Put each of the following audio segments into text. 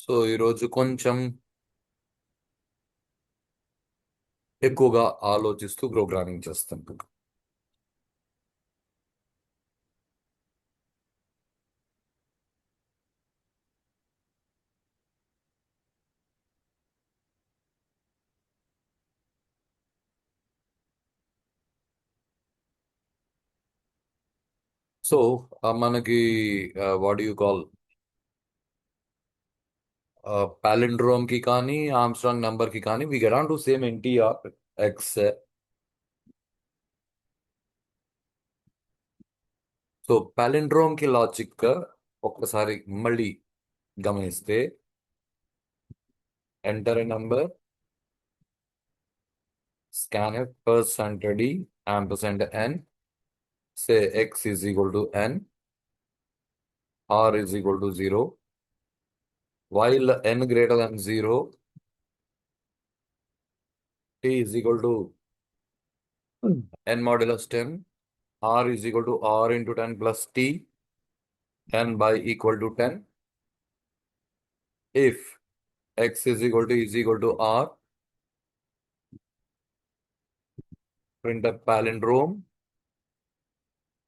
So ఈరోజు కొంచెం ఎక్కువగా ఆలోచిస్తూ ప్రోగ్రామింగ్ చేస్తాం. సో మనకి వాట్ యూ కాల్ పాలిండ్రోమ్ కి కానీ ఆమ్స్ట్రాంగ్ నంబర్ కి కానీ we get on to same ఎన్టీఆర్ ఎక్స్. సో పాలిండ్రోమ్ కి లాజిక్ ఒక్కసారి మళ్ళీ గమనిస్తే enter a number, scanf %d ampersand n, say x is equal to n, r is equal to 0, while n greater than 0, t is equal to n modulus 10, r is equal to r into 10 plus t, n by equal to 10. If x is equal to r, print a palindrome,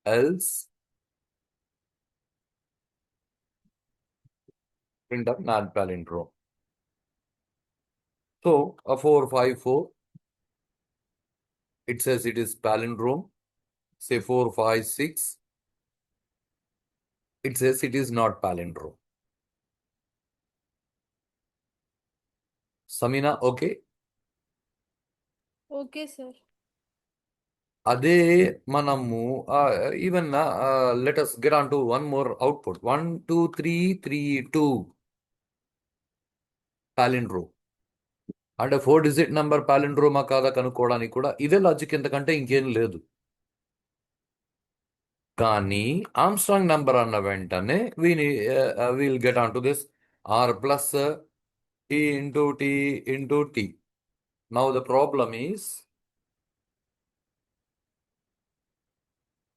else print a null palindrome. So a 454, it says it is palindrome. Say 456, it says it is not palindrome. Samina, okay? Okay sir. అదే మనము even let us get on to one more output. 1 2 3 3 2 palindrome. అంటే 4 digit number పాలిండ్రోమా కాదా కనుక్కోవడానికి కూడా ఇదే logic, ఎంతకంటే ఇంకేం లేదు. కానీ ఆమ్స్ట్రాంగ్ నంబర్ అన్న వెంటనే we'll get on to this r plus t into tea into t. Now the problem is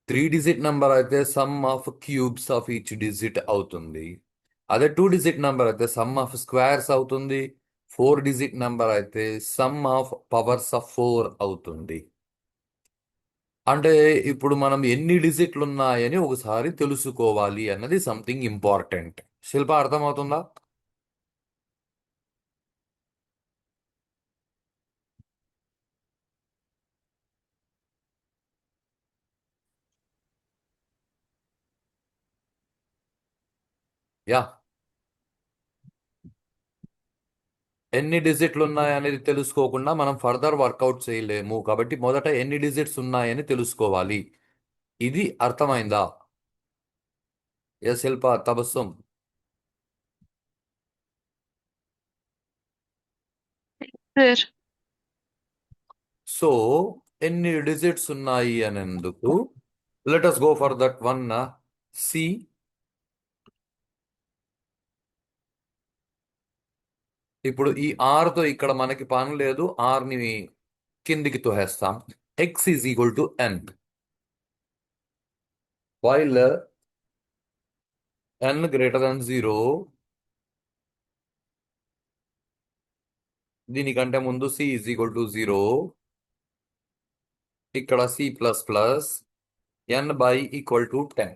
3 digit number అయితే sum of cubes of each digit అవుతుంది. అదే 2 digit నంబర్ అయితే సమ్ ఆఫ్ స్క్వేర్స్ అవుతుంది. 4 digit number అయితే sum of powers of 4 అవుతుంది. అంటే ఇప్పుడు మనం ఎన్ని డిజిట్లు ఉన్నాయని ఒకసారి తెలుసుకోవాలి అన్నది సంథింగ్ ఇంపార్టెంట్. శిల్ప, అర్థమవుతుందా? యా, ఎన్ని డిజిట్లు ఉన్నాయనేది తెలుసుకోకుండా మనం ఫర్దర్ వర్కౌట్ చేయలేము. కాబట్టి మొదట ఎన్ని డిజిట్స్ ఉన్నాయని తెలుసుకోవాలి. ఇది అర్థమైందా? Yes Shilpa, Tabassum. Sir. So ఎన్ని డిజిట్స్ ఉన్నాయి అనేందుకు let us go for that one. See ఇప్పుడు ఈ r తో ఇక్కడ మనకి పని లేదు, r ని కిందికి తోసేస్తాం. x is equal to n, while n greater than 0, దీనికంటే ముందు c ఈజ్ ఈక్వల్ టు 0, ఇక్కడ c plus plus n by equal to 10.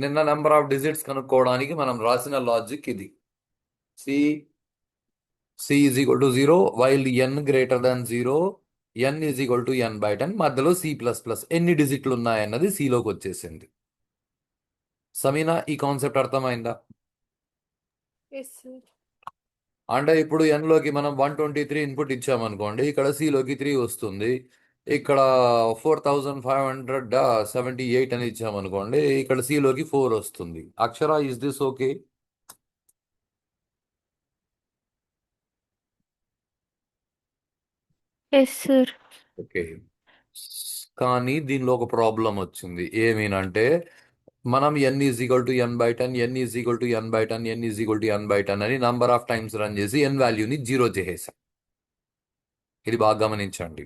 నిన్న నెంబర్ ఆఫ్ డిజిట్స్ కనుక్కోవడానికి మనం రాసిన లాజిక్ ఇది. C is equal to 0 while n greater than 0, n is equal to n by 10, మధ్యలో C plus plus ఎన్ని డిజిట్లు ఉన్నాయన్నది సిలోకి వచ్చేసింది. సమీనా, ఈ కాన్సెప్ట్ అర్థమైందా? Yes sir. అంటే ఇప్పుడు n లోకి మనం 123 ఇన్పుట్ ఇచ్చామనుకోండి, ఇక్కడ C లోకి 3 వస్తుంది. ఇక్కడ 4578 అని ఇచ్చామనుకోండి, ఇక్కడ C లోకి 4 వస్తుంది. Akshara, is this okay? Yes sir. Okay. కానీ దీనిలో ఒక ప్రాబ్లం వచ్చింది. ఏమేనంటే మనం n is equal to n by 10, n is equal to n by 10, n is equal to n by 10 అని నంబర్ ఆఫ్ టైమ్స్ రన్ చేసి n వాల్యూని 0 చేసేసాం. ఇది బాగా గమనించండి.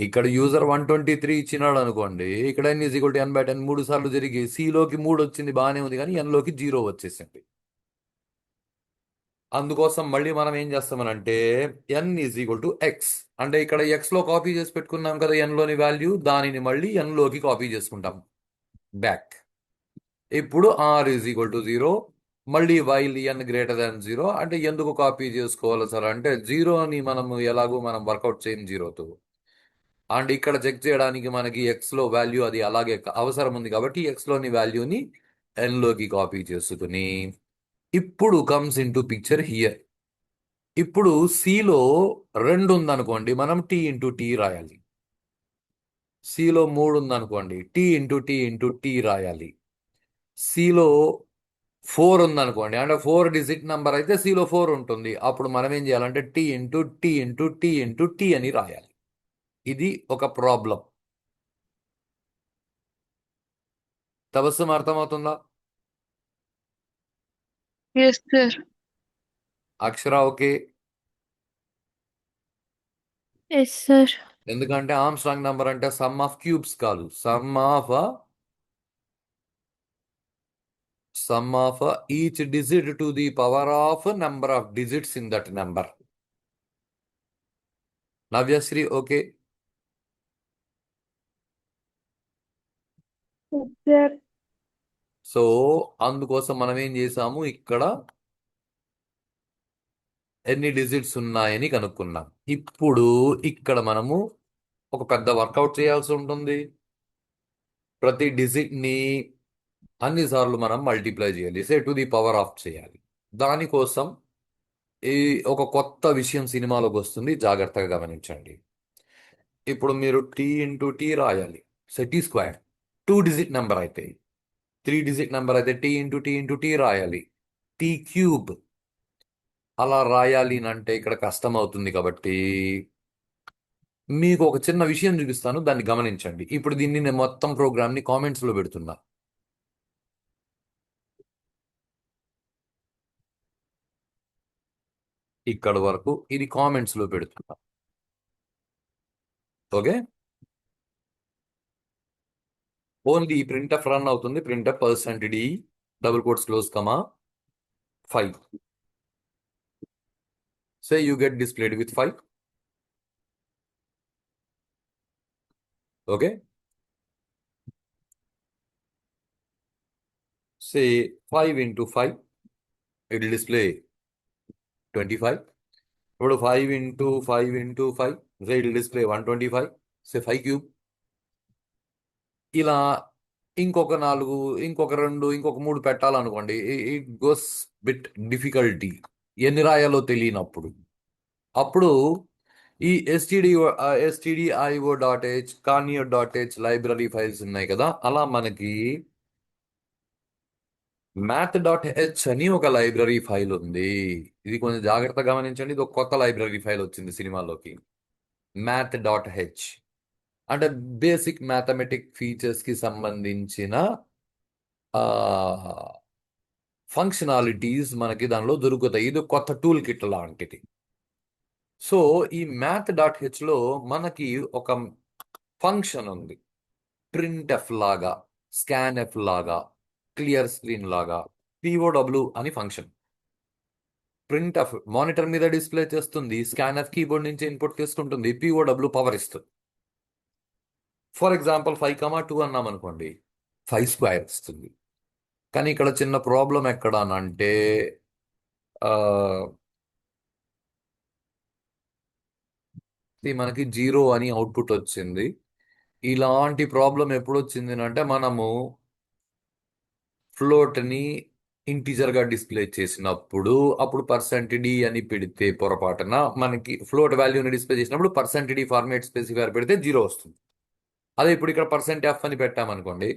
ఇక్కడ యూజర్ 123 ఇచ్చినాడు అనుకోండి, ఇక్కడ n is equal to n by 10 3 సార్లు జరిగి C లోకి 3 వచ్చింది, బాగానే ఉంది, కానీ n లోకి 0 వచ్చేసింది. అందుకోసం మళ్ళీ మనం ఏం చేస్తామనంటే n is equal to X, అంటే ఇక్కడ x లో కాపీ చేసి పెట్టుకున్నాం కదా n లోని వాల్యూ, దానిని మళ్ళీ n లోకి కాపీ చేసుకుంటాం బ్యాక్. ఇప్పుడు r ఈజ్ ఈక్వల్ టు 0, మళ్ళీ వైల్ n గ్రేటర్ దాన్ 0, అంటే ఎందుకు కాపీ చేసుకోవాలి సార్ అంటే జీరోని మనము ఎలాగో మనం వర్కౌట్ చేయం జీరోతో, అండ్ ఇక్కడ చెక్ చేయడానికి మనకి x లో వాల్యూ అది అలాగే అవసరం ఉంది కాబట్టి x లోని వాల్యూని n లోకి కాపీ చేసుకుని ఇప్పుడు comes in to picture here. ఇప్పుడు సిలో 2 ఉందనుకోండి, మనం టీ ఇంటూ టీ రాయాలి. సిలో 3 ఉందనుకోండి, T into tea into T రాయాలి. సిలో 4 ఉందనుకోండి, అంటే 4 డిజిట్ నంబర్ అయితే సిలో 4 ఉంటుంది, అప్పుడు మనం ఏం చేయాలంటే T into tea into tea into T అని రాయాలి. ఇది ఒక ప్రాబ్లం. తబస్సుం అర్థమవుతుందా? Yes, sir. Akshara okay? Yes, sir. ఎందుకంటే ఆర్మ్స్ట్రాంగ్ నంబర్ అంటే సమ్ ఆఫ్ క్యూబ్స్ కాదు, sum of each digit to the power of number of digits in that number. Navyasri, okay? Yes, sir. So అందుకోసం మనం ఏం చేసాము, ఇక్కడ ఎన్ని డిజిట్స్ ఉన్నాయని కనుక్కున్నాం. ఇప్పుడు ఇక్కడ మనము ఒక పెద్ద వర్కౌట్ చేయాల్సి ఉంటుంది. ప్రతి డిజిట్ ని అన్నిసార్లు మనం మల్టిప్లై చేయాలి, say to the power of చేయాలి. దానికోసం ఈ ఒక కొత్త విషయం సినిమాలోకి వస్తుంది, జాగ్రత్తగా గమనించండి. ఇప్పుడు మీరు టీ ఇంటూ టీ రాయాలి, so T square 2 digit number అయితే, 3 డిజిట్ నెంబర్ అయితే T into tea into T రాయాలి. టీ క్యూబ్ అలా రాయాలి అంటే ఇక్కడ కష్టం అవుతుంది కాబట్టి మీకు ఒక చిన్న విషయం చూపిస్తాను, దాన్ని గమనించండి. ఇప్పుడు దీన్ని నేను మొత్తం ప్రోగ్రామ్ని కామెంట్స్లో పెడుతున్నా. ఇక్కడ వరకు ఇది కామెంట్స్లో పెడుతున్నా, ఓకే? ఓన్లీ ప్రింట్ఎఫ్ రన్ అవుతుంది, printf %d double quotes close comma 5. Say you get displayed with 5, okay? Say 5 into 5, it will display 25. ఇప్పుడు 5 into 5 into 5, so it will display 125, say 5 cube. ఇలా ఇంకొక 4, ఇంకొక 2, ఇంకొక 3 పెట్టాలనుకోండి, ఇట్ గోస్ బిట్ డిఫికల్టీ, ఎన్ని రాయాలో తెలియనప్పుడు. అప్పుడు ఈ stdio.h carnio.h లైబ్రరీ ఫైల్స్ ఉన్నాయి కదా, అలా మనకి math.h అని ఒక లైబ్రరీ ఫైల్ ఉంది. ఇది కొంచెం జాగ్రత్తగా గమనించండి, ఇది ఒక కొత్త లైబ్రరీ ఫైల్ వచ్చింది సినిమాలోకి. math.h అంటే బేసిక్ మ్యాథమెటిక్ ఫీచర్స్ కి సంబంధించిన ఫంక్షనాలిటీస్ మనకి దానిలో దొరుకుతాయి. ఇది కొత్త టూల్ కిట్ లాంటిది. సో ఈ math.h లో మనకి ఒక ఫంక్షన్ ఉంది, ప్రింట్ఎఫ్ లాగా, స్కాన్ఎఫ్ లాగా, క్లియర్ స్క్రీన్ లాగా, POW అని ఫంక్షన్. ప్రింట్ఎఫ్ మానిటర్ మీద డిస్ప్లే చేస్తుంది, స్కాన్ఎఫ్ కీబోర్డ్ నుంచి ఇన్పుట్ తీసుకుంటుంది, POW పవర్ ఇస్తుంది. ఫర్ ఎగ్జాంపుల్ 5,2 అన్నాం అనుకోండి, 5 స్క్వేర్ ఇస్తుంది. కానీ ఇక్కడ చిన్న ప్రాబ్లం ఎక్కడ అంటే మనకి 0 అని అవుట్పుట్ వచ్చింది. ఇలాంటి ప్రాబ్లం ఎప్పుడు వచ్చింది అంటే మనము ఫ్లోట్ని ఇంటీజర్గా డిస్ప్లే చేసినప్పుడు, అప్పుడు %d అని పెడితే పొరపాటున మనకి ఫ్లోట్ వాల్యూని డిస్ప్లే చేసినప్పుడు %d ఫార్మేట్ స్పెసిఫైర్ పెడితే 0 వస్తుంది. అదే ఇప్పుడు ఇక్కడ %f అని పెట్టామనుకోండి,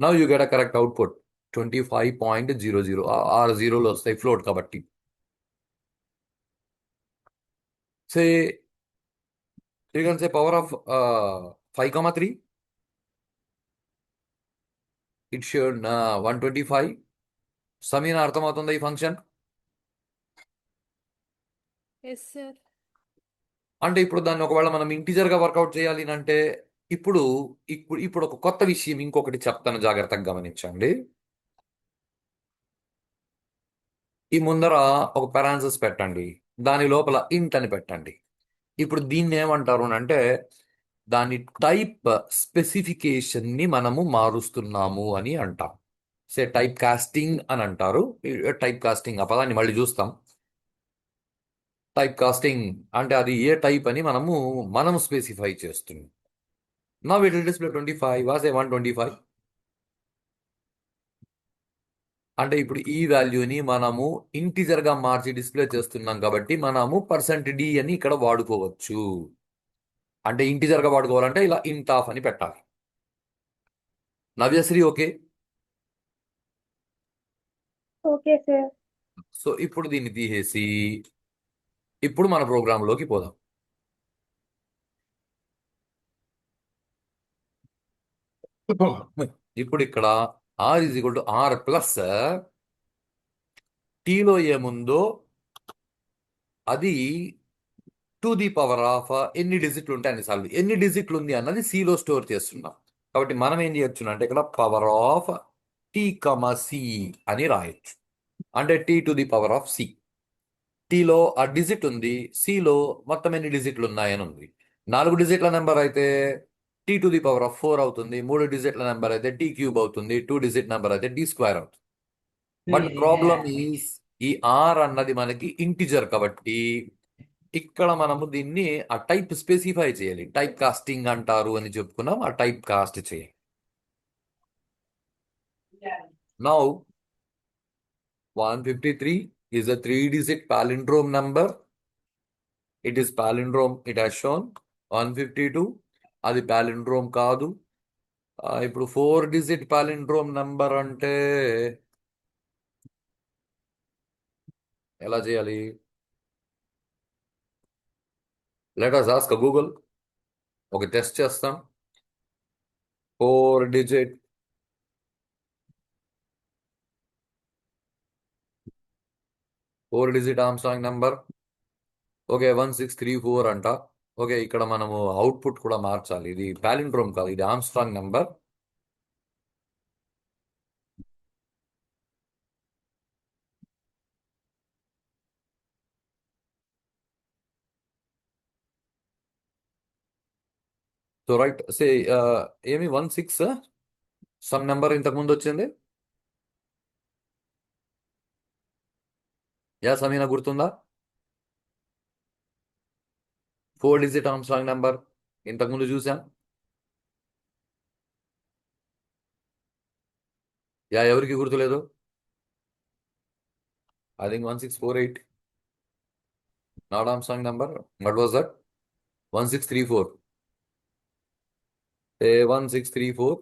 now you get a correct output 25.00, ఆరు జీరోలు వస్తాయి ఫ్లోట్ కాబట్టి. Say you can say power of 5,3, it should 125. Sameena అర్థమవుతుందా ఈ ఫంక్షన్? Yes, sir. అంటే ఇప్పుడు దాన్ని ఒకవేళ మనం ఇంటీజర్ గా వర్కౌట్ చేయాలి అంటే ఇప్పుడు ఇప్పుడు ఇప్పుడు ఒక కొత్త విషయం ఇంకొకటి చెప్తాను, జాగ్రత్తగా గమనించండి. ఈ ముందర ఒక పెరాన్సస్ పెట్టండి, దాని లోపల ఇంట్ అని పెట్టండి. ఇప్పుడు దీన్ని ఏమంటారు అని అంటే దాని టైప్ స్పెసిఫికేషన్ ని మనము మారుస్తున్నాము అని అంటాం. టైప్ కాస్టింగ్ అని అంటారు. టైప్ కాస్టింగ్ ఆ పదాన్ని మళ్ళీ చూస్తాం. టైప్ కాస్టింగ్ అంటే అది ఏ టైప్ అని మనం స్పెసిఫై చేస్తున్నాం. నా it will display 25 was a 125. అంటే ఇప్పుడు ఈ వాల్యూని మనము ఇంటిజర్ గా మార్చి డిస్ప్లే చేస్తున్నాం కాబట్టి మనము %d అని ఇక్కడ వాడుకోవచ్చు. అంటే ఇంటిజర్ గా వాడుకోవాలంటే ఇలా ఇంట్ ఆఫ్ అని పెట్టాలి. Navyasri okay. Okay sir. So ఇప్పుడు దీన్ని తీసేసి ఇప్పుడు మన ప్రోగ్రాంలోకి పోదాం. ఇప్పుడు ఇక్కడ R is equal to R plus టీలో ఏముందో అది టు ది పవర్ ఆఫ్ ఎన్ని డిజిట్లు ఉంటే అన్ని సార్లు ఎన్ని డిజిట్లు ఉంది అన్నది సిలో స్టోర్ చేస్తున్నాం. కాబట్టి మనం ఏం చేయొచ్చు అంటే ఇక్కడ పవర్ ఆఫ్ టీ సి అని రాయొచ్చు. అంటే T to the power of C. టీలో ఆ డిజిట్ ఉంది, సిలో మొత్తం ఎన్ని డిజిట్లు ఉన్నాయని ఉంది. 4 డిజిట్ల నెంబర్ అయితే tea to the power of 4 అవుతుంది. 3 డిజిట్ల నెంబర్ అయితే టీ క్యూబ్ అవుతుంది. 2 డిజిట్ నెంబర్ అయితే టీ స్క్వేర్ అవుతుంది. బట్ ప్రాబ్లమ్ ఈస్ ఈ ఆర్ అన్నది మనకి ఇంటిజర్ కాబట్టి ఇక్కడ మనము దీన్ని ఆ టైప్ స్పెసిఫై చేయాలి. టైప్ కాస్టింగ్ అంటారు అని చెప్పుకున్నాం. ఆ టైప్ కాస్ట్ చేయాలి. Now 153 is a 3-digit palindrome number. It is palindrome, it has shown. 152 అది palindrome కాదు. ఇప్పుడు 4-digit palindrome నంబర్ అంటే ఎలా చేయాలి? Let us ask Google. ఒక టెస్ట్ చేస్తాం. 4-digit Armstrong number. ఓకే 1634 అంట. ఓకే ఇక్కడ మనము అవుట్పుట్ కూడా మార్చాలి. ఇది పాలిండ్రోమ్ కాదు, ఇది ఆర్మ్స్ట్రాంగ్ నంబర్. సో రైట్ సే ఏమి 16 సమ్ నెంబర్ ఇంతకు ముందు వచ్చింది. యా సమీనా గుర్తుందా? 4-digit ఆర్మ్స్ట్రాంగ్ నెంబర్ ఇంతకు ముందు చూసాం. యా ఎవరికి గుర్తులేదు? I think 1648 not armstrong number. What was that? 1634. 1634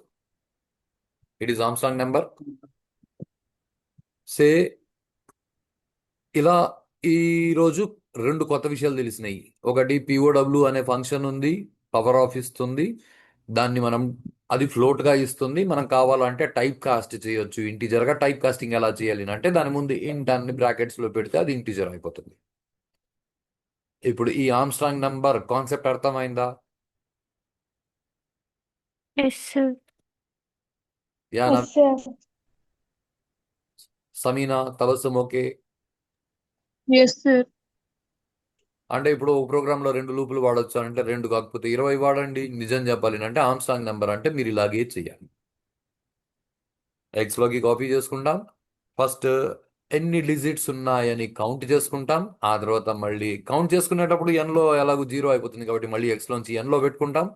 it is armstrong number. Say ఇలా ఈరోజు 2 కొత్త విషయాలు తెలిసినాయి. ఒకటి పిఓడబ్ల్యూ అనే ఫంక్షన్ ఉంది, పవర్ ఆఫ్ ఇస్తుంది. దాన్ని అది ఫ్లోట్ గా ఇస్తుంది. మనం కావాలంటే టైప్ కాస్ట్ చేయొచ్చు. ఇంటిజర్ గా టైప్ కాస్టింగ్ ఎలా చేయాలి అంటే దాని ముందు ఇంట్ అన్ని బ్రాకెట్స్ లో పెడితే అది ఇంటిజర్ అయిపోతుంది. ఇప్పుడు ఈ ఆర్మ్స్ట్రాంగ్ నంబర్ కాన్సెప్ట్ అర్థమైందా? Yes sir. Ya yes sir. Samina Tabassum okay. Yes sir. అంటే ఇప్పుడు ఒక ప్రోగ్రామ్ లో 2 లూపులు వాడొచ్చు అంటే 2 కాకపోతే 20 వాడండి. నిజం చెప్పాలి అంటే ఆర్మ్స్ట్రాంగ్ నెంబర్ అంటే మీరు ఇలాగే చేయాలి. ఎక్స్ లోకి కాపీ చేసుకుంటాం. ఫస్ట్ ఎన్ని డిజిట్స్ ఉన్నాయని కౌంట్ చేసుకుంటాం. ఆ తర్వాత మళ్ళీ కౌంట్ చేసుకునేటప్పుడు n లో ఎలాగో 0 అయిపోతుంది కాబట్టి మళ్ళీ x లోంచి n లో పెట్టుకుంటాం.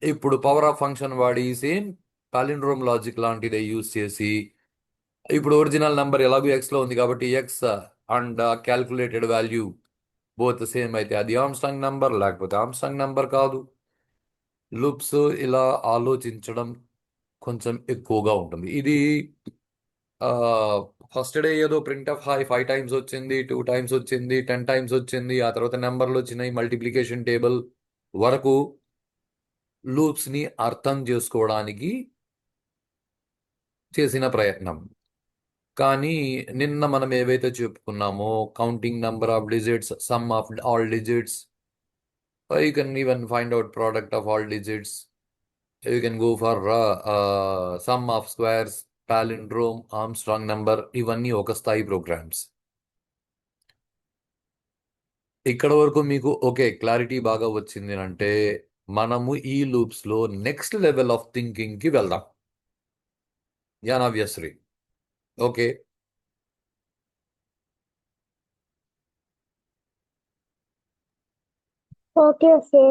ఇప్పుడు పవర్ ఆఫ్ ఫంక్షన్ వాడి సేమ్ పాలిండ్రోమ్ లాజిక్ లాంటిదే యూజ్ చేసి ఇప్పుడు ఒరిజినల్ నెంబర్ ఎలాగో x లో ఉంది కాబట్టి x and calculated value both same అయితే అది ఆర్మ్స్ట్రాంగ్ నెంబర్, లేకపోతే ఆర్మ్స్ట్రాంగ్ నెంబర్ కాదు. లూప్స్ ఇలా ఆలోచించడం కొంచెం ఎక్కువగా ఉంటుంది. ఇది ఫస్ట్ డే ఏదో ప్రింట్ ఆఫ్ హాయ్ 5 టైమ్స్ వచ్చింది, 2 టైమ్స్ వచ్చింది, 10 టైమ్స్ వచ్చింది, ఆ తర్వాత నెంబర్లు వచ్చినాయి, మల్టిప్లికేషన్ టేబుల్ వరకు లూప్స్ ని అర్థం చేసుకోవడానికి చేసిన ప్రయత్నం. కానీ నిన్న మనం ఏవైతే చెప్పుకున్నామో counting number of digits, sum of all digits, you can even find out product of all digits. You can go for sum of squares, palindrome, armstrong number, ఇవన్నీ ఒక స్థాయి ప్రోగ్రామ్స్. ఇక్కడ వరకు మీకు ఓకే క్లారిటీ బాగా వచ్చింది అంటే మనము ఈ లూప్స్ లో నెక్స్ట్ లెవెల్ ఆఫ్ థింకింగ్ కి వెళ్దాం. Yeah Navyasri. Okay. Okay, sir.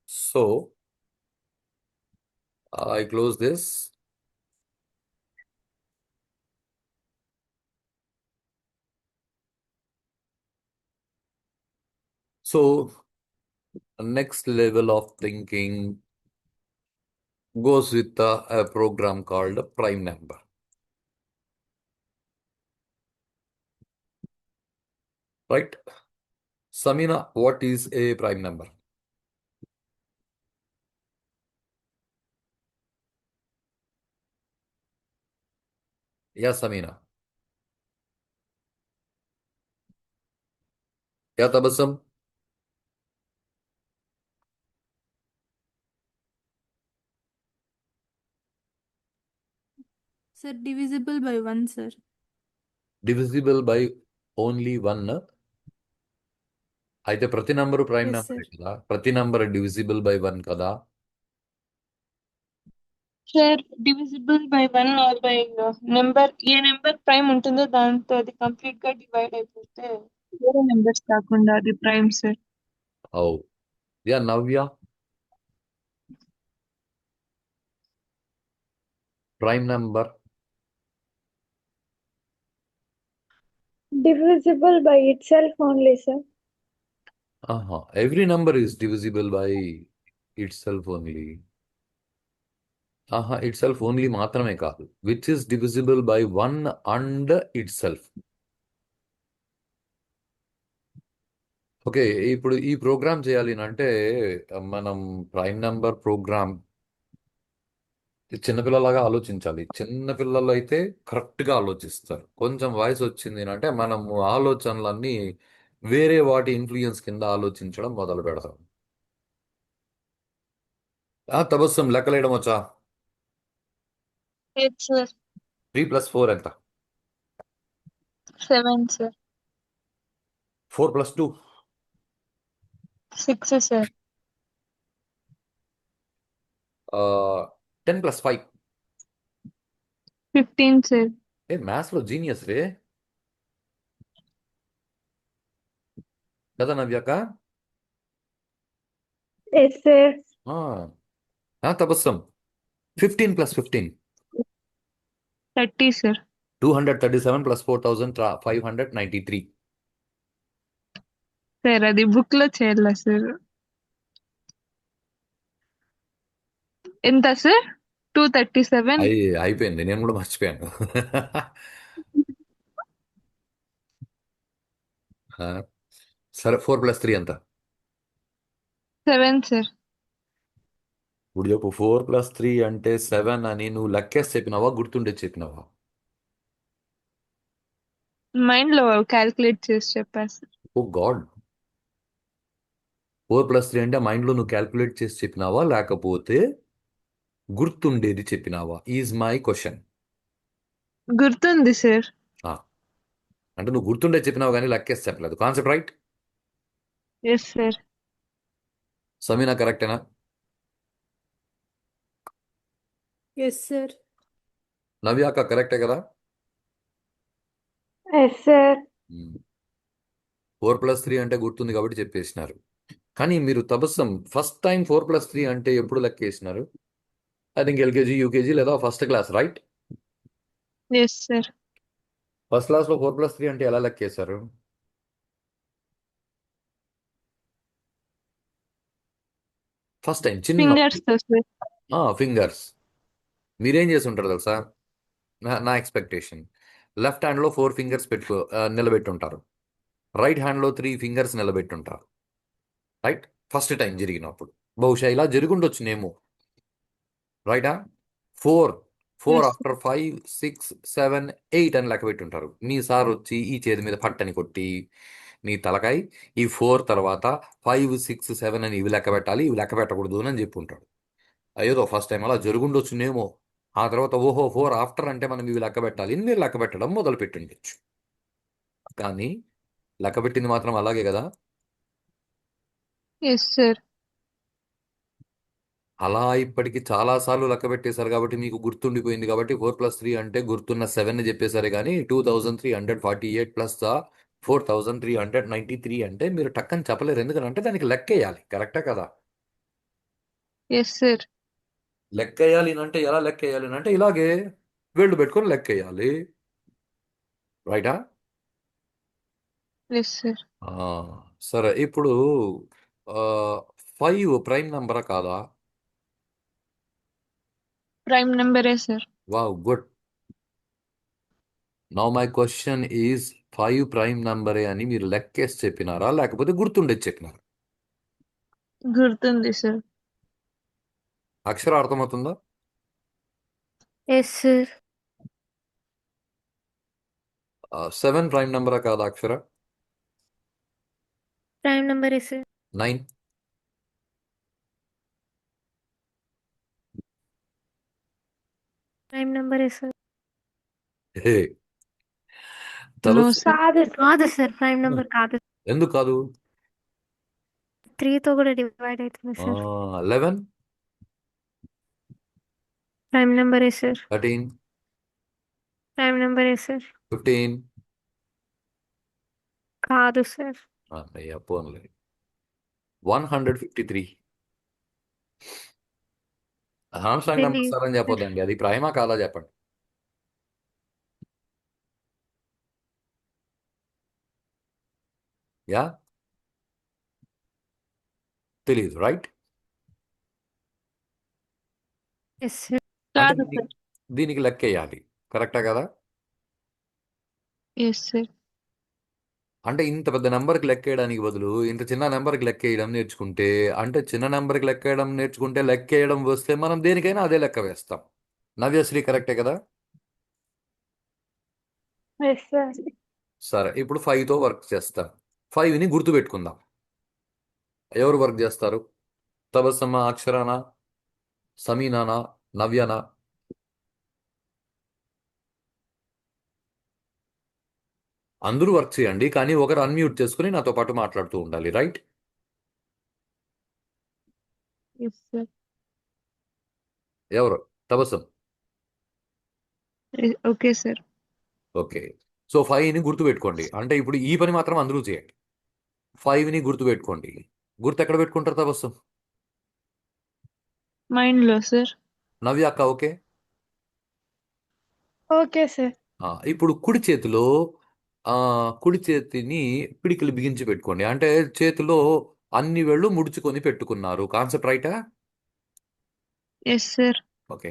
So I close this. So next level of thinking goes with a program called prime number. Right? Samina, what is a prime number? Yeah, Samina. Yeah, Tabassum. Sir, divisible by 1, sir. Divisible by only one. అయితే ప్రతి number prime Yes, number sir. కదా, ప్రతి number divisible by 1 కదా. Sir, divisible by 1 or by number, A number prime ఉంటుందో దాంతో అది complete గా divide అయిపోతే వేరే నెంబర్స్ కాకుండా అది prime sir. Oh ya Navya. Prime number Divisible by itself only, sir. Every number is divisible by itself only. Itself only మాత్రమే కాదు, which is divisible by 1 and itself. Okay, ఇప్పుడు ఈ programme చేయాలి అంటే మనం prime number programme చిన్నపిల్లలాగా ఆలోచించాలి. చిన్నపిల్లలు అయితే కరెక్ట్గా ఆలోచిస్తారు. కొంచెం వయసు వచ్చింది అంటే మనము ఆలోచనలన్నీ వేరే వాటి ఇన్ఫ్లుయెన్స్ కింద ఆలోచించడం మొదలు పెడతాం. తబస్సం లెక్కలేయడం వచ్చా? Yes sir. 3 + 4 ఎంత? 7 సార్. 4 + 2 6 సార్. 10 + 5. 15 సార్. మ్యాథ్స్ లో జీనియస్ రే కదా నవ్యాక. Yes sir. Tabassum 15 + 15. 30 sir. 237 + 4593. Sir అది బుక్ లో చేయాల సార్. ఎంత సార్? 237. అయిపోయింది, నేను కూడా మర్చిపోయాను. ఆ, సరే 4 + 3 ఎంత? 7 సార్. ఇప్పుడు చెప్పు, 4 + 3 అంటే 7 అని నువ్వు లెక్కేసి చెప్పినావా, గుర్తుండే చెప్పినావా? మైండ్ లో క్యాల్కులేట్ చేసి చెప్పారు సార్. ఓ గాడ్, 4 + 3 అంటే మైండ్లో నువ్వు క్యాల్కులేట్ చేసి చెప్పినావా లేకపోతే గుర్తుండేది చెప్పినావా ఈజ్ మై క్వశ్చన్. గుర్తుంది సార్. అంటే నువ్వు గుర్తుండే చెప్పినావు కానీ లెక్కేసి చెప్పలేదు. Concept right? Yes sir. Samina కరెక్టేనా? Yes, sir. నవ్యాక కరెక్టే కదా? Yes sir. 4 + 3 అంటే గుర్తుంది కాబట్టి చెప్పేసినారు. కానీ మీరు తబస్సం ఫస్ట్ టైం 4 + 3 అంటే ఎప్పుడు లెక్కేసినారు? ఐ థింక్ ఎల్కేజీ, యూకేజీ లేదా first class, right? Yes sir. First క్లాస్లో 4 + 3 అంటే ఎలా లెక్కేశారు? ఫస్ట్ టైం చిన్న ఫింగర్స్ తో సార్. ఫింగర్స్. మీరేం చేసి ఉంటారు తెలుసా? నా ఎక్స్పెక్టేషన్, లెఫ్ట్ హ్యాండ్లో 4 ఫింగర్స్ నిలబెట్టి ఉంటారు, రైట్ హ్యాండ్లో 3 ఫింగర్స్ నిలబెట్టి ఉంటారు. రైట్? ఫస్ట్ టైం జరిగినప్పుడు బహుశా ఇలా జరుగుండొచ్చునేమో. రైటా? 4 Yes. ఆఫ్టర్ 5 6 7 8 అని లెక్క పెట్టి ఉంటారు. మీ సార్ వచ్చి ఈ చేతి మీద పట్టని కొట్టి నీ తలకాయ ఈ 4 తర్వాత 5 6 7 అని ఇవి లెక్క పెట్టాలి, ఇవి లెక్క పెట్టకూడదు అని చెప్పి ఉంటాడు. అయ్యేదో ఫస్ట్ టైం అలా జరుగుండొచ్చునేమో. ఆ తర్వాత ఓహో 4 ఆఫ్టర్ అంటే మనం ఇవి లెక్క పెట్టాలి అని మీరు లెక్క పెట్టడం మొదలు పెట్టుండొచ్చు. కానీ లెక్క పెట్టింది మాత్రం అలాగే కదా. Yes sir. అలా ఇప్పటికి చాలా సార్లు లెక్క పెట్టేశారు కాబట్టి మీకు గుర్తుండిపోయింది కాబట్టి 4+3 అంటే గుర్తున్న 7 చెప్పేశారు. కానీ 2348 ప్లస్ 4393 అంటే మీరు టక్కని చెప్పలేరు. ఎందుకంటే దానికి లెక్క వేయాలి. కరెక్టా కదా. Yes sir. లెక్క వేయాలి అంటే ఎలా లెక్క వేయాలి అంటే ఇలాగే వేళ్ళు పెట్టుకొని లెక్క వేయాలి. రైటా. Yes sir. సరే ఇప్పుడు 5 ప్రైమ్ నంబరా కాదా. ప్రైమ్ నెంబరే sir. Wow good. Now my question is 5 prime నంబరే అని మీరు లెక్కేసి చెప్పినారా లేకపోతే గుర్తుండేది చెప్పినారా. గుర్తుంది సార్. అక్షర అర్థమవుతుందా. Yes sir. 7 ప్రైమ్ నంబరా కాదా అక్షర. ప్రైమ్ నంబరే సార్. 9 ప్రైమ్ నంబరే సార్. హే నో తెలుసు. సార్. కాదు సార్, ప్రైమ్ నంబర్ కాదు. ఎందుకు కాదు. 3తో కూడా డివైడ్ అవుతుంది సార్. 11 ప్రైమ్ నంబరే సార్. 13 ప్రైమ్ నంబరే సార్. 15 కాదు సార్. అయ్యా పోన్లే 153 హాన్స్లాంగ్ నంబర్ తెలీదు సార్ అని సార్. చెప్పొద్దండి. అది ప్రైమా కాదా చెప్పండి. యా తెలీదు రైట్. Yes sir. అంటే కాదు దీనికి సార్. దీనికి లెక్క వేయాలి. కరెక్టా కదా. Yes sir. అంటే ఇంత పెద్ద నెంబర్కి లెక్క వేయడానికి బదులు ఇంత చిన్న నెంబర్కి లెక్క వేయడం నేర్చుకుంటే, అంటే చిన్న నెంబర్కి లెక్క వేయడం నేర్చుకుంటే లెక్క వేయడం వస్తే మనం దేనికైనా అదే లెక్క వేస్తాం. నవ్యశ్రీ కరెక్టే కదా. Yes sir. సరే ఇప్పుడు 5తో వర్క్ చేస్తాం. 5ని గుర్తుపెట్టుకుందాం. ఎవరు వర్క్ చేస్తారు. తబసమ్మ, అక్షరానా, సమీనానా, నవ్యనా. అందరూ వర్క్ చేయండి కానీ ఒకరు అన్మ్యూట్ చేసుకుని నాతో పాటు మాట్లాడుతూ ఉండాలి. రైట్. Yes sir. ఎవరు. Tabassum. Okay sir. Okay. So 5ని గుర్తుపెట్టుకోండి. అంటే ఇప్పుడు ఈ పని మాత్రం అందరూ చేయండి. 5ని గుర్తుపెట్టుకోండి. గుర్తు ఎక్కడ పెట్టుకుంటారు తబస్సు. మైండ్ లో సార్. నవ్య అక్క ఓకే. Okay sir. ఇప్పుడు కుడి చేతిని పిడికిలు బిగించి పెట్టుకోండి. అంటే చేతిలో అన్ని వేళ్ళు ముడుచుకొని పెట్టుకున్నారు. కాన్సెప్ట్ రైటా. Yes sir. ఓకే.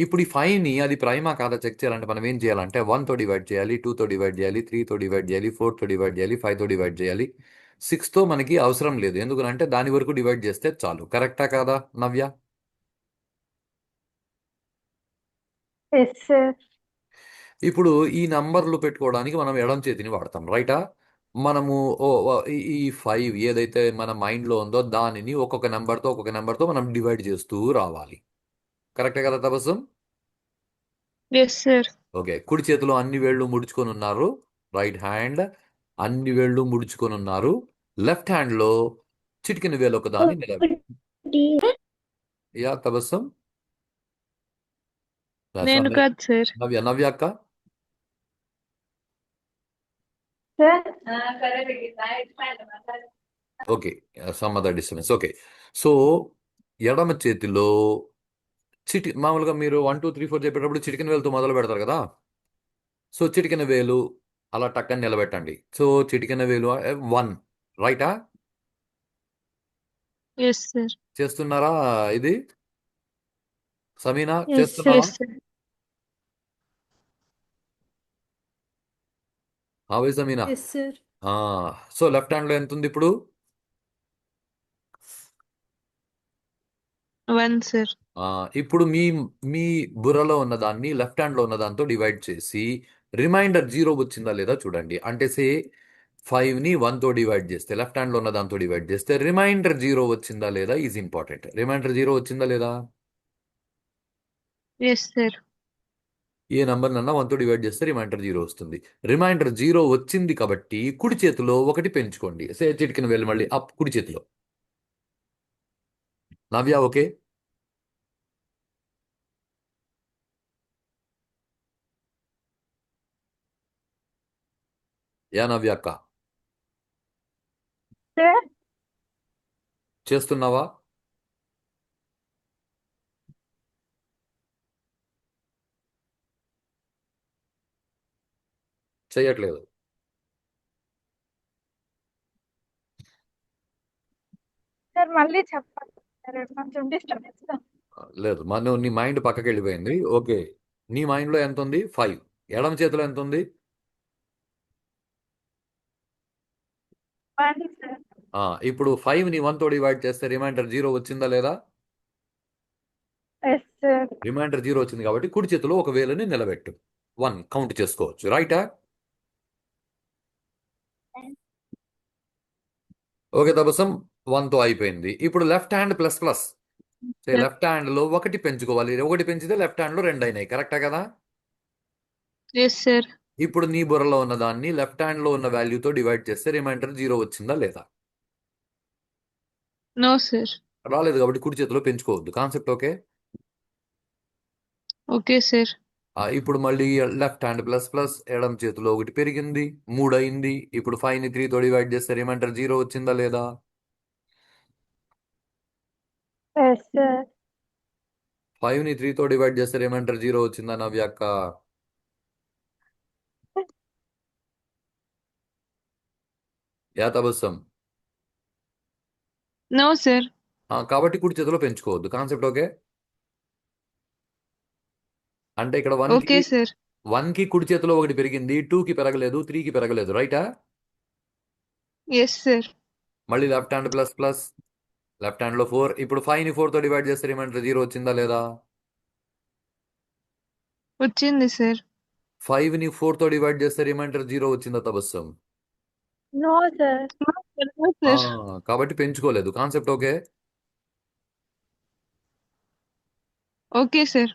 ఇప్పుడు ఈ 5ని అది ప్రైమా కాదా చెక్ చేయాలంటే మనం ఏం చేయాలంటే 1తో డివైడ్ చేయాలి, 2తో డివైడ్ చేయాలి, 3తో డివైడ్ చేయాలి, 4తో డివైడ్ చేయాలి, 5తో డివైడ్ చేయాలి. 6తో మనకి అవసరం లేదు. ఎందుకంటే దాని వరకు డివైడ్ చేస్తే చాలు. కరెక్టా కాదా నవ్య. Yes sir. ఇప్పుడు ఈ నంబర్లు పెట్టుకోవడానికి మనం ఎడం చేతిని వాడతాం. రైటా. మనము ఈ 5 ఏదైతే మన మైండ్లో ఉందో దానిని ఒక్కొక్క నెంబర్తో మనం డివైడ్ చేస్తూ రావాలి. కరెక్టే కదా తబస్సం. Yes sir. ఓకే. కుడి చేతిలో అన్ని వేళ్ళు ముడుచుకొని ఉన్నారు. రైట్ హ్యాండ్ అన్ని వేళ్ళు ముడుచుకొని ఉన్నారు. లెఫ్ట్ హ్యాండ్లో చిటికెన వేలు ఒక దాన్ని యా తబస్సం. నేను కాదు సార్. నవ్య అక్క. Okay. Some other disturbance. Okay. So ఎడమ చేతిలో మామూలుగా మీరు 1 2 3 4 చెప్పేటప్పుడు చిటికెన వేలుతో మొదలు పెడతారు కదా. సో చిటికెన వేలు అలా టక్కని నిలబెట్టండి. సో చిటికెన వేలు 1 రైటా. Yes sir. చేస్తున్నారా ఇది. సమీనా ఎస్ చేస్తున్నావా. Yes sir. హావై Samina. Yes sir. So left హ్యాండ్లో ఎంత ఉంది ఇప్పుడు. 1 సార్. ఇప్పుడు మీ మీ బుర్రలో ఉన్న దాన్ని లెఫ్ట్ హ్యాండ్లో ఉన్న దాంతో డివైడ్ చేసి రిమైండర్ 0 వచ్చిందా లేదా చూడండి. అంటే 5ని 1తో డివైడ్ చేస్తే లెఫ్ట్ హ్యాండ్లో ఉన్న దాంతో డివైడ్ చేస్తే రిమైండర్ 0 వచ్చిందా లేదా ఈజ్ ఇంపార్టెంట్. రిమైండర్ 0 వచ్చిందా లేదా. Yes sir. ఏ నంబర్ నన్నా 1తో డివైడ్ చేస్తే రిమైండర్ 0 వస్తుంది. రిమైండర్ 0 వచ్చింది కాబట్టి కుడి చేతిలో ఒకటి పెంచుకోండి. చిటికిన వేలు మళ్ళీ అప్ కుడి చేతిలో. నవ్య ఓకే? యా నవ్య అక్క సార్ చేస్తున్నావా? చేయట్లేదు. సార్ మళ్ళీ చెప్పండి సార్ కొంచెం డిస్టర్బెన్స్. లేదు నీ మైండ్ పక్కకి వెళ్ళిపోయింది. ఓకే, నీ మైండ్లో ఎంత ఉంది? 5. ఎడమ చేతిలో ఎంత ఉంది? సార్ ఇప్పుడు 5ని 1తో డివైడ్ చేస్తే రిమైండర్ 0 వచ్చిందా లేదా? Yes sir. రిమైండర్ 0 వచ్చింది కాబట్టి కుడి చేతిలో ఒక వేలుని నిలబెట్టు. 1 కౌంట్ చేసుకోవచ్చు. రైటా? ఓకే తబసం 1తో అయిపోయింది. ఇప్పుడు left hand plus plus. Left hand లో ఒకటి పెంచుకోవాలి. ఒకటి పెంచితే లెఫ్ట్ హ్యాండ్ లో 2 అయినాయి. కరెక్టా కదా? Yes sir. ఇప్పుడు నీ బుర్రలో ఉన్న దాన్ని లెఫ్ట్ హ్యాండ్ లో ఉన్న వాల్యూతో డివైడ్ చేస్తే రిమైండర్ 0 వచ్చిందా లేదా? No sir. రాలేదు కాబట్టి కుడి చేతిలో పెంచుకోవద్దు. Concept okay? Okay sir. ఇప్పుడు మళ్ళీ లెఫ్ట్ హ్యాండ్ ప్లస్ ప్లస్, ఎడమ చేతిలో ఒకటి పెరిగింది, 3 అయింది. ఇప్పుడు 5ని 3తో డివైడ్ చేస్తే రిమైండర్ 0 వచ్చిందా లేదా? Yes sir. 5ని 3తో డివైడ్ చేస్తే రిమైండర్ 0 వచ్చిందా నవ్య అక్క? యా తబస్సం? No sir. కాబట్టి కుడి చేతిలో పెంచుకోవద్దు. Concept okay? అంటే ఇక్కడ ఓకే సార్. 1కి కుడి చేతిలో ఒకటి పెరిగింది, 2కి పెరగలేదు, 3కి పెరగలేదు. రైటా? Yes sir. మళ్ళీ left hand plus plus, left hand లో 4. ఇప్పుడు 5ని 4తో డివైడ్ చేస్తే రిమైండర్ 0 వచ్చిందా లేదా? వచ్చింది సార్. 5ని 4తో డివైడ్ చేస్తే రిమైండర్ 0 వచ్చిందా Tabassum? No sir. No sir. కాబట్టి పెంచుకోలేదు. Concept okay? Okay sir.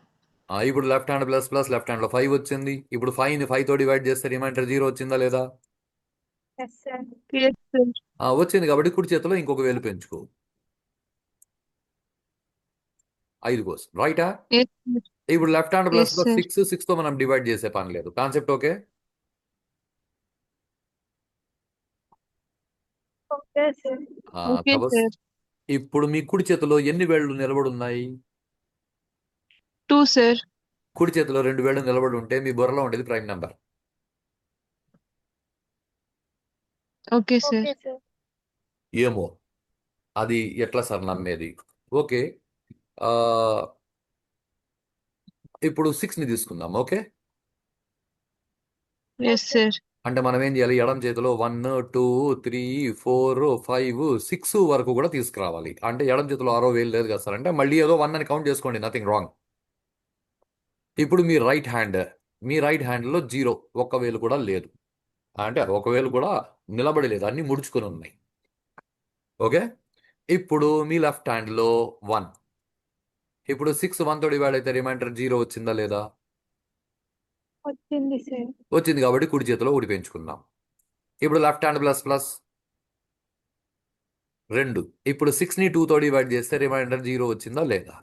ఇప్పుడు left hand plus plus, left hand లో 5 వచ్చింది. ఇప్పుడు 5ని 5తో డివైడ్ చేస్తే రిమైండర్ 0 వచ్చిందా లేదా? Yes sir. Yes sir. వచ్చింది కాబట్టి కుడి చేతిలో ఇంకొక వేలు పెంచుకో. 5 కోసం. రైటా? Yes sir. ఇప్పుడు left hand plus yes plus sir. 6తో మనం డివైడ్ చేసే పని లేదు. Concept okay? Okay sir. Okay Tabassum sir. ఇప్పుడు మీ కుడి చేతిలో ఎన్ని వేళ్ళు నిలబడి ఉన్నాయి? 2 సార్. కుడి చేతిలో 2 వేళ్ళు నిలబడి ఉంటే మీ బుర్రలో ఉండేది prime number. Okay sir. Okay sir. ఏమో అది ఎట్లా సార్ నమ్మేది? ఓకే, ఇప్పుడు 6ని తీసుకుందాం. Okay, yes sir. అంటే మనం ఏం చేయాలి? ఎడమ చేతిలో 1 2 3 4 5 6 వరకు కూడా తీసుకురావాలి. అంటే ఎడమ చేతిలో 6వ వేలు లేదు కదా సార్, అంటే మళ్ళీ ఏదో 1 అని కౌంట్ చేసుకోండి. Nothing wrong. ఇప్పుడు మీ రైట్ హ్యాండ్లో 0, ఒక్క వేలు కూడా లేదు. అంటే ఒక వేలు కూడా నిలబడి లేదు, అన్ని ముడుచుకొని ఉన్నాయి. ఓకే, ఇప్పుడు మీ లెఫ్ట్ హ్యాండ్లో 1. ఇప్పుడు 6 1తో డివైడ్ అయితే రిమైండర్ 0 వచ్చిందా లేదా? వచ్చింది సార్. వచ్చింది కాబట్టి కుడి చేతిలో ఒకటి పెంచుకుందాం. ఇప్పుడు లెఫ్ట్ హ్యాండ్ ప్లస్ ప్లస్ 2. ఇప్పుడు 6ని 2తో డివైడ్ చేస్తే రిమైండర్ 0 వచ్చిందా లేదా?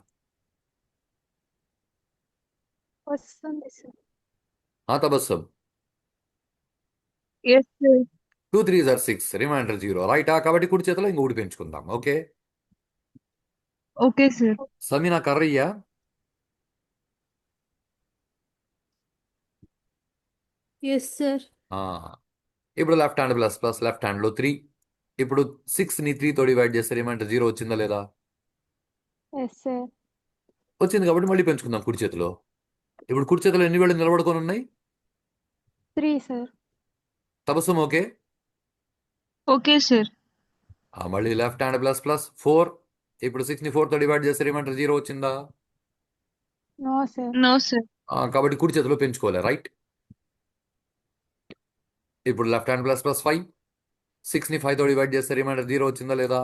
వస్తుంది sir. Tabassum? Yes sir. 2 3s are 6, remainder 0. రైటా? కాబట్టి కుడి చేతిలో ఇంకొకటి పెంచుకుందాం. Okay, okay sir. సమీనా కర్రయ్యా? Yes sir. ఇప్పుడు left hand plus plus, left హ్యాండ్లో 3. ఇప్పుడు 6ని 3తో డివైడ్ చేస్తే రిమైండర్ 0 వచ్చిందా లేదా? Yes sir. వచ్చింది కాబట్టి మళ్ళీ పెంచుకుందాం కుడి చేతిలో. ఇప్పుడు కుడి చేతిలో ఎన్ని వేళ్ళు నిలబడుకొని ఉన్నాయి? 3 sir. Tabassum okay? Okay sir. మళ్ళీ లెఫ్ట్ హ్యాండ్ ప్లస్ ప్లస్ 4. ఇప్పుడు 6ని 4తో డివైడ్ చేస్తే రిమైండర్ 0 వచ్చిందా? No sir. No sir. కాబట్టి కుడి చేతిలో పెంచుకోవాలి. రైట్. ఇప్పుడు లెఫ్ట్ హ్యాండ్ ప్లస్ ప్లస్ 5. 6ని 5తో డివైడ్ చేస్తే రిమైండర్ 0 వచ్చిందా లేదా?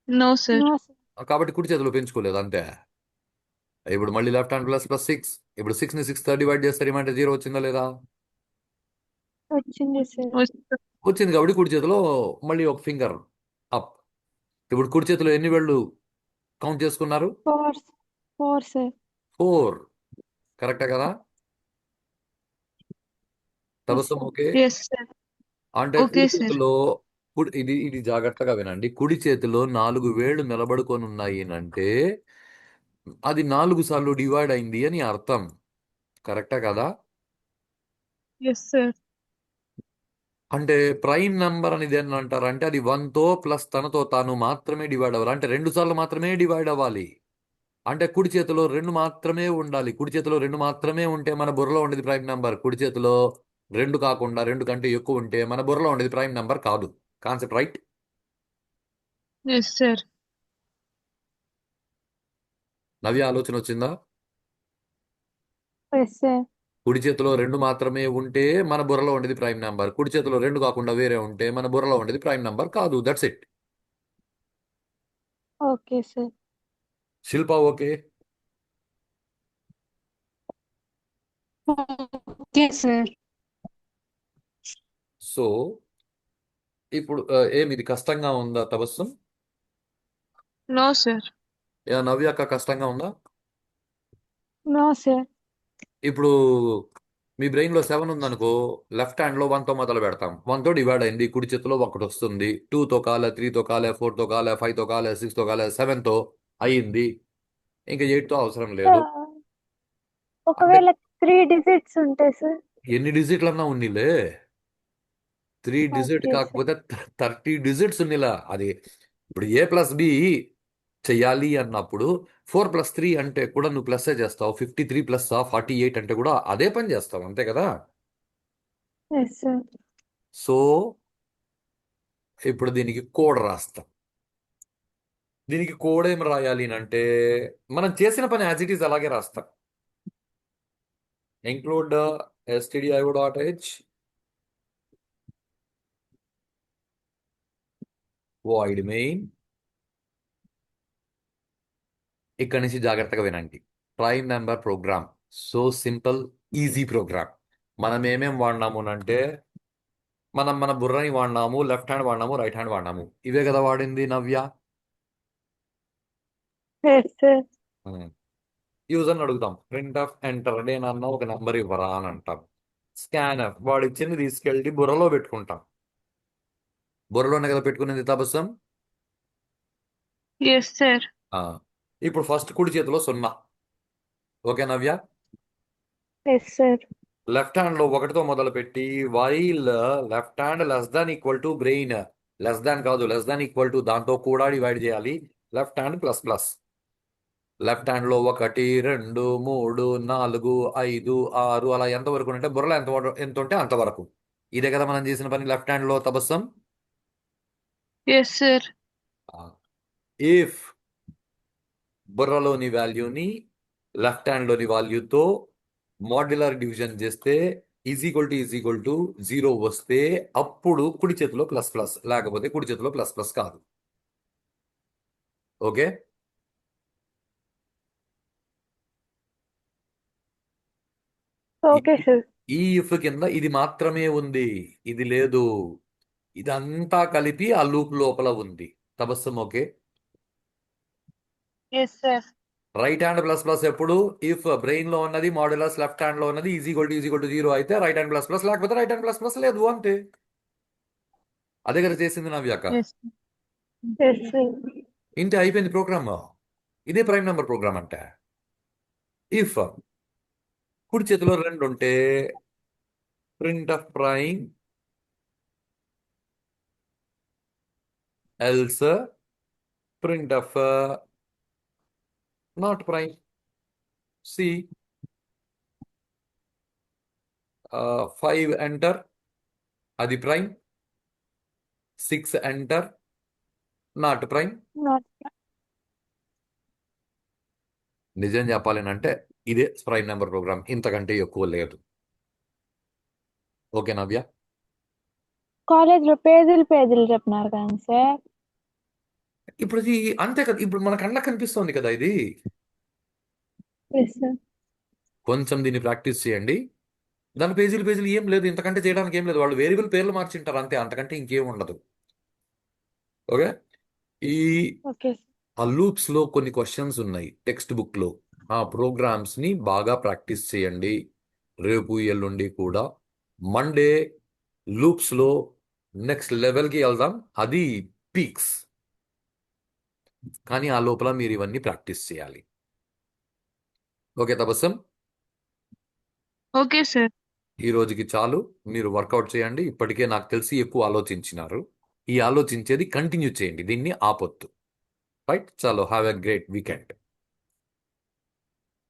No sir. No sir. కాబట్టి కుడి చేతిలో పెంచుకోలేదు అంతే. ఇప్పుడు మళ్ళీ లెఫ్ట్ హ్యాండ్ ప్లస్ ప్లస్ 6. ఇప్పుడు 6 ని 6 తో డివైడ్ చేస్తే రిమైండర్ 0 వచ్చిందా లేదా? వచ్చింది సార్. వచ్చింది కాబట్టి కుడి చేతిలో మళ్ళీ ఒక ఫింగర్ అప్. ఇప్పుడు కుడి చేతిలో ఎన్ని వేళ్ళు కౌంట్ చేసుకున్నారు? 4 సార్. 4. కరెక్టా కదా? తబస్సం ఓకే? Yes sir. అంటే ఓకే కుడి సార్. చేతిలో ఇది జాగ్రత్తగా వినండి. కుడి చేతిలో 4 వేళ్ళు నిలబడుకొని ఉన్నాయి అంటే అది 4 సార్లు డివైడ్ అయింది అని అర్థం. కరెక్టా కదా? Yes sir. అంటే ప్రైమ్ నెంబర్ అనేది ఏంటి అంటారంటే అది 1తో ప్లస్ తనతో తాను మాత్రమే డివైడ్ అవ్వాలి. అంటే 2 సార్లు మాత్రమే డివైడ్ అవ్వాలి. అంటే కుడి చేతిలో 2 మాత్రమే ఉండాలి. కుడి చేతిలో 2 మాత్రమే ఉంటే మన బుర్రలో ఉండేది ప్రైమ్ నెంబర్. కుడి చేతిలో 2 కాకుండా 2 కంటే ఎక్కువ ఉంటే మన బుర్రలో ఉండేది ప్రైమ్ నెంబర్ కాదు. Concept right? Yes sir. Navya ఆలోచన వచ్చిందా? Yes sir. కుడి చేతిలో 2 మాత్రమే ఉంటే మన బుర్రలో ఉండేది ప్రైమ్ నెంబర్. కుడి చేతిలో 2 కాకుండా వేరే ఉంటే మన బుర్రలో ఉండేది ప్రైమ్ నెంబర్ కాదు. That's it. Okay sir. Shilpa okay? Okay sir. So ఇప్పుడు ఏమి ఇది కష్టంగా ఉందా తబస్సం? No sir. నవ్య అక్క కష్టంగా ఉందా? No sir. ఇప్పుడు మీ బ్రెయిన్ లో 7 ఉందనుకో, లెఫ్ట్ హ్యాండ్ లో 1తో మొదలు పెడతాం. 1తో డివైడ్ అయింది, కుడి చేతిలో 1 వస్తుంది. 2తో కాలే, 3తో కాలే, 4తో కాలే, 5తో కాలే, 6తో కాలే, 7తో అయ్యింది. ఇంకా 8తో అవసరం లేదు. అంటే ఒకవేళ 3 డిజిట్స్ ఉంటాయి సార్. ఎన్ని డిజిట్లన్నా ఉన్నిలే, 3 డిజిట్ ఓకే సార్. కాకపోతే 30 డిజిట్స్ ఉన్నిలా. అది ఇప్పుడు ఏ ప్లస్ బి చెయ్యాలి అన్నప్పుడు 4+3 అంటే కూడా నువ్వు ప్లస్సే చేస్తావు. 53 ప్లస్ 48 అంటే కూడా అదే పని చేస్తావు, అంతే కదా? Yes sir. సో ఇప్పుడు దీనికి కోడ్ రాస్తాం. దీనికి కోడ్ ఏం రాయాలి అంటే మనం చేసిన పని యాజ్ ఇట్ ఈస్ అలాగే రాస్తాం. Include stdio.h void main. ఇక్కడి నుంచి జాగ్రత్తగా వినండి. Prime number program so simple, easy program. మనం ఏమేం వాడినాము అంటే మనం మన బుర్రని వాడినాము, లెఫ్ట్ హ్యాండ్ వాడినాము, రైట్ హ్యాండ్ వాడినాము. ఇవే కదా వాడింది నవ్య. Yes sir. యూజర్ని అడుగుతాం, ప్రింట్ ఆఫ్ ఎంటర్ నేనన్న ఒక నెంబర్ ఇవ్వరా అని అంటాం. స్కానర్ వాడు ఇచ్చింది తీసుకెళ్ళి బుర్రలో పెట్టుకుంటాం. బుర్రలోనే కదా పెట్టుకునేది తబస్సం. Yes sir. ఇప్పుడు ఫస్ట్ కుడి చేతిలో 0. Okay Navya? Yes sir. Left hand లో 1తో మొదలు పెట్టి while left hand less than equal to brain, less than కాదు, లెస్ దాన్ ఈక్వల్ టు దాంతో కూడా డివైడ్ చేయాలి. Left hand plus plus. Left hand లో 1, 2, 3, 4, 5, 6 అలా ఎంత వరకు ఉంటే బుర్రలో ఎంత ఉంటే అంతవరకు. ఇదే కదా మనం చేసిన పని లెఫ్ట్ హ్యాండ్ లో తబస్సం. Yes sir. ఇఫ్ బుర్రలోని వాల్యూని లెఫ్ట్ హ్యాండ్ లోని వాల్యూతో మాడ్యులర్ డివిజన్ చేస్తే ఈజ్ ఈక్వల్ టు 0 వస్తే అప్పుడు కుడి చేతిలో ప్లస్ ప్లస్, లేకపోతే కుడి చేతిలో ప్లస్ ప్లస్ కాదు. ఓకే? Okay sir. ఈ ఇఫ్ కింద ఇది మాత్రమే ఉంది, ఇది లేదు. ఇదంతా కలిపి ఆ లూప్ లోపల ఉంది. Tabassum okay? Yes sir. Right hand plus plus ఎప్పుడు ఇఫ్ బ్రెయిన్ లో ఉన్నది మాడ్యులస్ లెఫ్ట్ హ్యాండ్ లో ఉన్నది ఈజ్ ఈక్వల్ టు 0 అయితే రైట్ హ్యాండ్ ప్లస్ ప్లస్, లేకపోతే రైట్ హ్యాండ్ ప్లస్ ప్లస్ లేదు, అంతే. అదే కదా చేసింది నవ్యాక. Yes yes sir. ఇంతే, అయిపోయింది ప్రోగ్రామ్. ఇదే ప్రైమ్ నెంబర్ ప్రోగ్రామ్ అంటే. ఇఫ్ కుడి చేతిలో 2 ఉంటే print of prime else print of not prime. See 5 enter, అది prime. 6 enter, not prime. Not. నిజం చెప్పాలి అంటే ఇదే ప్రైమ్ నెంబర్ ప్రోగ్రామ్, ఇంతకంటే ఎక్కువ లేదు. ఓకే నవ్య? కాలేజ్ లో పేజీలు చెప్పినారు కానీ సార్. ఇప్పుడు ఇది అంతే కదా, ఇప్పుడు మన కళ్ళకి కనిపిస్తోంది కదా ఇది. Yes sir. కొంచెం దీన్ని ప్రాక్టీస్ చేయండి. దాని పేజీలు ఏం లేదు, ఇంతకంటే చేయడానికి ఏం లేదు. వాళ్ళు వేరియబుల్ పేర్లు మార్చింటారు అంతే, అంతకంటే ఇంకేం ఉండదు. ఓకే. ఈ ఓకే సార్. ఆ లూప్స్ లో కొన్ని క్వశ్చన్స్ ఉన్నాయి టెక్స్ట్ బుక్ లో. ఆ ప్రోగ్రామ్స్ ని బాగా ప్రాక్టీస్ చేయండి. రేపు ఎల్లుండి కూడా మండే లూప్స్ లో నెక్స్ట్ లెవెల్ కి వెళ్దాం, అది పీక్స్. కానీ ఆ లోపల మీరు ఇవన్నీ ప్రాక్టీస్ చేయాలి. Okay Tabassum, okay sir. ఈ రోజుకి చాలు. మీరు వర్కౌట్ చేయండి. ఇప్పటికే నాకు తెలిసి ఎక్కువ ఆలోచించినారు. ఈ ఆలోచించేది కంటిన్యూ చేయండి, దీన్ని ఆపొద్దు. రైట్, చలో, హ్యావ్ ఎ గ్రేట్ వీకెండ్.